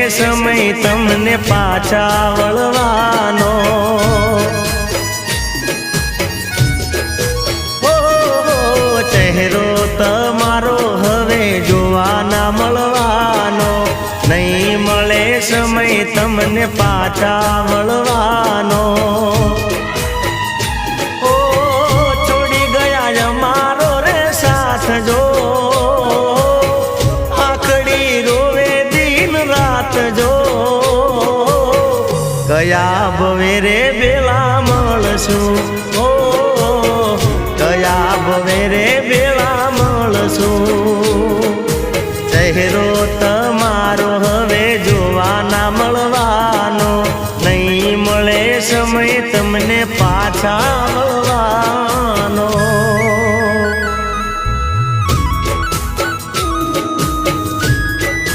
સમય તમને પાછા વળવાનો ચહેરો તમારો હવે જોવા ના મળવાનો નહીં મળે સમય તમને પાછા વળવાનો છોડી ગયા અમારો રે સાથ જો આખડી રોવે દિન રાત જો ગયા ભવે રે બેલા મળશું ગયા ભવે રે બેલા મળશું ચહેરો તમારો હવે જોવા ના મળવાનો નહીં મળે સમય તમને પાછા